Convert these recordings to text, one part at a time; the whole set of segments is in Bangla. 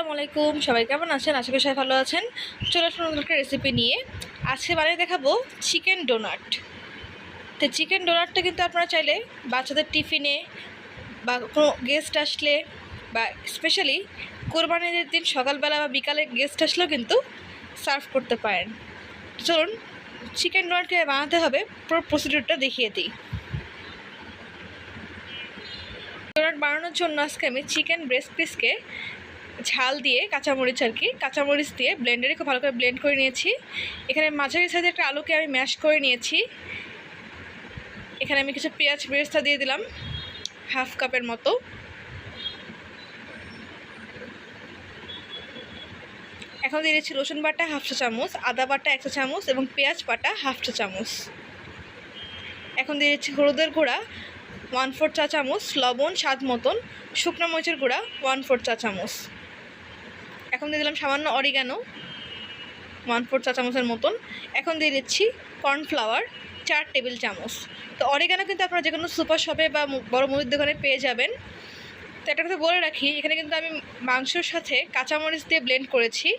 আসসালামু আলাইকুম, সবাই কেমন আছেন? আশা করি সবাই ভালো আছেন। চলে আসুন নতুন একটা রেসিপি নিয়ে। আজকে বানিয়ে দেখাবো চিকেন ডোনাট। তো চিকেন ডোনাটটা কিন্তু আপনারা চাইলে বাচ্চাদের টিফিনে বা কোনো গেস্ট আসলে বা স্পেশালি কোরবানির দিন সকালবেলা বা বিকালে গেস্ট আসলেও কিন্তু সার্ভ করতে পারেন। চলুন চিকেন ডোনাট কীভাবে বানাতে হবে পুরো প্রসিডিউরটা দেখিয়ে দিই। ডোনাট বানানোর জন্য আজকে আমি চিকেন ব্রেস্ট পিসকে ঝাল দিয়ে কাঁচামরিচ দিয়ে ব্লেন্ডারে খুব ভালো করে ব্লেন্ড করে নিয়েছি। এখানে মাঝারি সাইজের একটা আলুকে আমি ম্যাশ করে নিয়েছি। এখানে আমি কিছু পেঁয়াজ বেরেস্তা দিয়ে দিলাম হাফ কাপের মতো। এখন দিয়ে দিচ্ছি রসুন বাটা হাফ চা চামচ, আদা বাটা 1 চা চামচ এবং পেঁয়াজ বাটা হাফ চা চামচ। এখন দিয়ে দিচ্ছি হলুদের গুঁড়া 1/4 চা চামচ, লবণ স্বাদ মতন, শুকনো মরিচের গুঁড়া 1/4 চা চামচ। এখন দিয়ে দিলাম সামান্য অরিগানো 1/4 চা চামচের মতন। এখন দিয়ে দিচ্ছি কর্নফ্লাওয়ার 4 টেবিল চামচ। তো অরিগানো কিন্তু আপনারা যে কোনো সুপার শপে বা বড় মুদির দোকানে পেয়ে যাবেন। তো একটা কথা বলে রাখি, এখানে কিন্তু আমি মাংসর সাথে কাঁচামরিচ দিয়ে ব্লেন্ড করেছি,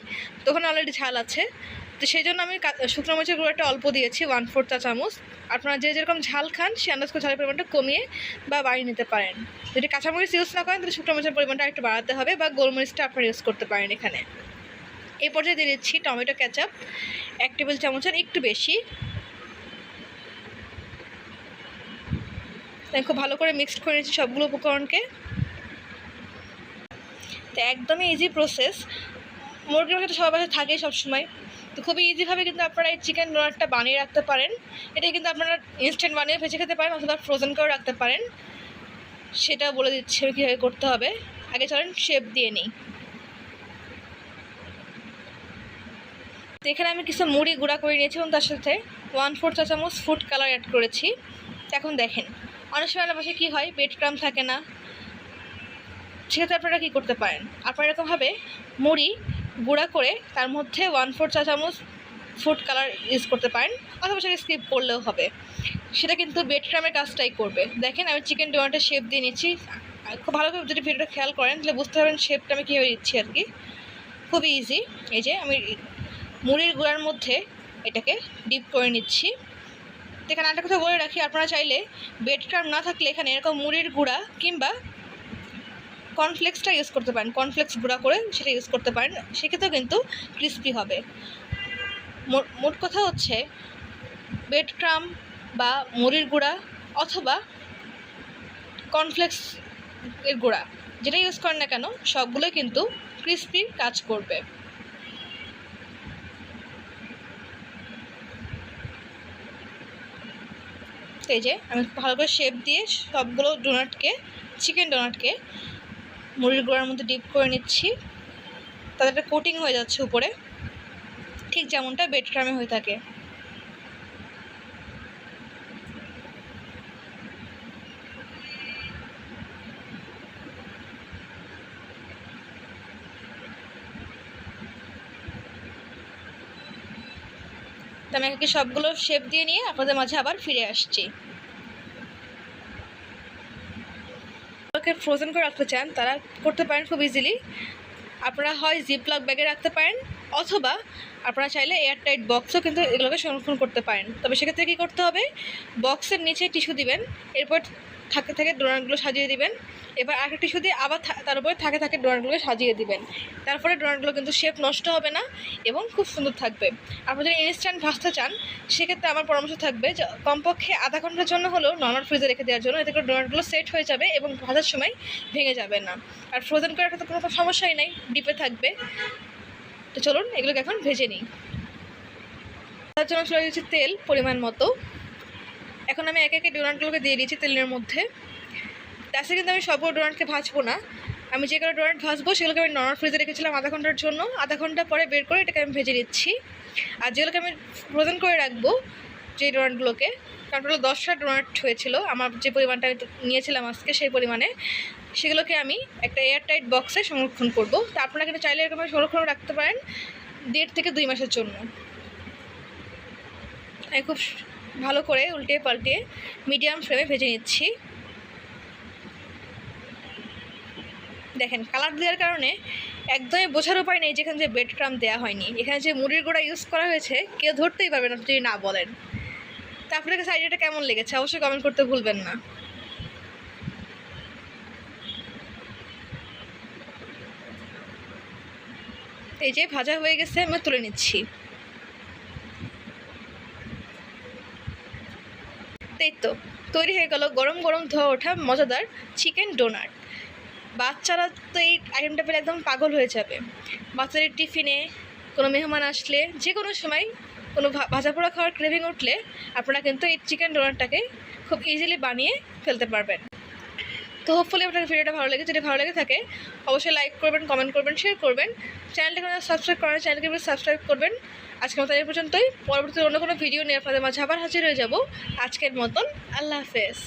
তো ওখানে অলরেডি ঝাল আছে। তো সেই জন্য আমি শুকনো মরিচের গুঁড়োটা অল্প দিয়েছি 1/4 চা চামচ। আপনারা যে যেরকম ঝাল খান সে আন্দাজ করে ঝালের পরিমাণটা কমিয়ে বা বাড়িয়ে নিতে পারেন। যদি কাঁচামরিচ ইউজ না করেন তাহলে শুকনো মরিচের পরিমাণটা একটু বাড়াতে হবে, বা গোলমরিচটা আপনারা ইউজ করতে পারেন এখানে। এই পর্যায়ে দিয়ে দিচ্ছি টমেটো কেচাপ 1 টেবিল চামচের একটু বেশি। তাই খুব ভালো করে মিক্সড করে নিচ্ছি সবগুলো উপকরণকে। তো একদমই ইজি প্রসেস। মুরগির মাংস তো সবার বাসায় থাকেই সবসময়, তো খুবই ইজিভাবে কিন্তু আপনারা এই চিকেন ডোনাটটা বানিয়ে রাখতে পারেন। এটা কিন্তু আপনারা ইনস্ট্যান্ট বানিয়ে ভেজে খেতে পারেন অথবা ফ্রোজেন করে রাখতে পারেন। সেটা বলে দিচ্ছি কীভাবে করতে হবে। আগে চলেন শেপ দিয়ে নিই। তো এখানে আমি কিছু মুড়ি গুঁড়া করে নিয়েছি এবং তার সাথে 1/4 চা চামচ ফুড কালার অ্যাড করেছি। এখন দেখেন, অনেক সময় আমার বাসায় কী হয়, ব্রেড ক্রাম্ব থাকে না, সেক্ষেত্রে আপনারা কী করতে পারেন, আপনারা এরকমভাবে মুড়ি গুঁড়া করে তার মধ্যে 1/4 চা চামচ ফুড কালার ইউজ করতে পারেন, অথবা সেটা স্কিপ করলেও হবে। সেটা কিন্তু ব্রেড ক্রাম্বের কাজটাই করবে। দেখেন আমি চিকেন ডোনাটের শেপ দিয়ে নিচ্ছি। খুব ভালো করে যদি ভিডিওটা খেয়াল করেন তাহলে বুঝতে পারবেন শেপটা আমি কীভাবে দিচ্ছি আর কি। খুবই ইজি। এই যে আমি মুড়ির গুঁড়ার মধ্যে এটাকে ডিপ করে নিচ্ছি। এখানে একটা কথা বলে রাখি, আপনারা চাইলে ব্রেড ক্রাম্ব না থাকলে এখানে এরকম মুড়ির গুঁড়া কিংবা কর্নফ্লেক্সটা ইউজ করতে পারেন, কর্নফ্লেক্স গুঁড়া করে সেটা ইউজ করতে পারেন, সেক্ষেত্রেও কিন্তু ক্রিস্পি হবে। মোট কথা হচ্ছে ব্রেড ক্রাম্ব বা মুড়ির গুঁড়া অথবা কর্নফ্লেক্স এর গুঁড়া যেটা ইউজ করেন না কেন সবগুলোই কিন্তু ক্রিস্পি কাজ করবে। এই যে আমি ভালো করে শেপ দিয়ে সবগুলো চিকেন ডোনাটকে মুড়ির গুঁড়ার মধ্যে ডিপ করে নিচ্ছি। তাদের একটা কোটিং হয়ে যাচ্ছে উপরে, ঠিক যেমনটা ব্রেড ক্রাম্বে হয়ে থাকে। তো আমি একে সবগুলো শেপ দিয়ে নিয়ে আপনাদের মাঝে আবার ফিরে আসছি। ফ্রোজেন করে রাখতে চান তারা করতে পারেন খুব ইজিলি। আপনারা হয় জিপলক ব্যাগে রাখতে পারেন, অথবা আপনারা চাইলে এয়ারটাইট বক্সও কিন্তু এগুলোকে সংরক্ষণ করতে পারেন। তবে সেক্ষেত্রে কী করতে হবে, বক্সের নিচে টিস্যু দিবেন, এরপর থাকে ডোনাটগুলো সাজিয়ে দিবেন। এবার আরেকটা টিস্যু দিয়ে আবার তার উপরে থাকে ডোনাটগুলো সাজিয়ে দিবেন। তার ফলে ডোনাটগুলো কিন্তু শেপ নষ্ট হবে না এবং খুব সুন্দর থাকবে। আপনারা যদি ইনস্ট্যান্ট ভাজতে চান সেক্ষেত্রে আমার পরামর্শ থাকবে যে কমপক্ষে আধা ঘন্টার জন্য হলেও নর্মাল ফ্রিজে রেখে দেওয়ার জন্য, এতে করে ডোনাটগুলো সেট হয়ে যাবে এবং ভাজার সময় ভেঙে যাবে না। আর ফ্রোজেন করে রাখতে কোনো সমস্যাই নাই, ডিপে থাকবে। তো চলুন এগুলোকে এখন ভেজে নিই। তার জন্য চলে দিচ্ছি তেল পরিমাণ মতো। এখন আমি একে একে ডোনাটগুলোকে দিয়ে দিয়েছি তেলের মধ্যে। তাছাড়া কিন্তু আমি সবগুলো ডোনাটকে ভাজবো না, আমি যে কোনো ডোনাট ভাজবো সেগুলোকে আমি নর্মাল ফ্রিজে রেখেছিলাম আধা ঘন্টার জন্য। আধা ঘন্টা পরে বের করে এটাকে আমি ভেজে নিচ্ছি। আর যেগুলোকে আমি ফ্রোজেন করে রাখবো, যে ডোনাটগুলোকে, কারণ ওগুলো 10টা ডোনাট হয়েছিল আমার যে পরিমাণটা আমি নিয়েছিলাম আজকে সেই পরিমাণে, সেগুলোকে আমি একটা এয়ারটাইট বক্সে সংরক্ষণ করব। তা আপনারা কিন্তু চাইলে এরকম সংরক্ষণ রাখতে পারেন 1.5 থেকে 2 মাসের জন্য। আমি খুব ভালো করে উল্টে পাল্টে মিডিয়াম ফ্লেমে ভেজে নিচ্ছি। দেখেন কালার দেওয়ার কারণে একদমই বোঝার উপায় নেই যেখানে যে ব্রেড ক্রাম্ব দেওয়া হয়নি। এখানে যে মুড়ির গুঁড়া ইউজ করা হয়েছে কেউ ধরতেই পারবে না যদি না বলেন। তা আপনার কাছে আইডিয়াটা কেমন লেগেছে অবশ্যই কমেন্ট করতে ভুলবেন না। এই যে ভাজা হয়ে গেছে, আমি তুলে নিচ্ছি। এই তো তৈরি হয়ে গেল গরম গরম ধোয়া ওঠা মজাদার চিকেন ডোনাট। বাচ্চারা তো এই আইটেমটা পেলে একদম পাগল হয়ে যাবে। বাচ্চাদের টিফিনে কোনো মেহমান আসলে যে কোনো সময় কোনো ভাজা পোড়া খাওয়ার ক্রেভিং উঠলে আপনারা কিন্তু এই চিকেন ডোনাটটাকে খুব ইজিলি বানিয়ে ফেলতে পারবেন। তো হোপফুলি আপনার ভিডিওটা ভালো লেগে, যদি ভালো লেগে থাকে অবশ্যই লাইক করবেন, কমেন্ট করবেন, শেয়ার করবেন। চ্যানেলটাকে সাবস্ক্রাইব করেন, চ্যানেলকে সাবস্ক্রাইব করবেন। আজকের মতো এই পর্যন্তই। পরবর্তীতে অন্য কোনো ভিডিও নিয়ে আপনাদের মাঝে আবার হাজির হয়ে যাব। আজকের মতন আল্লাহ হাফেজ।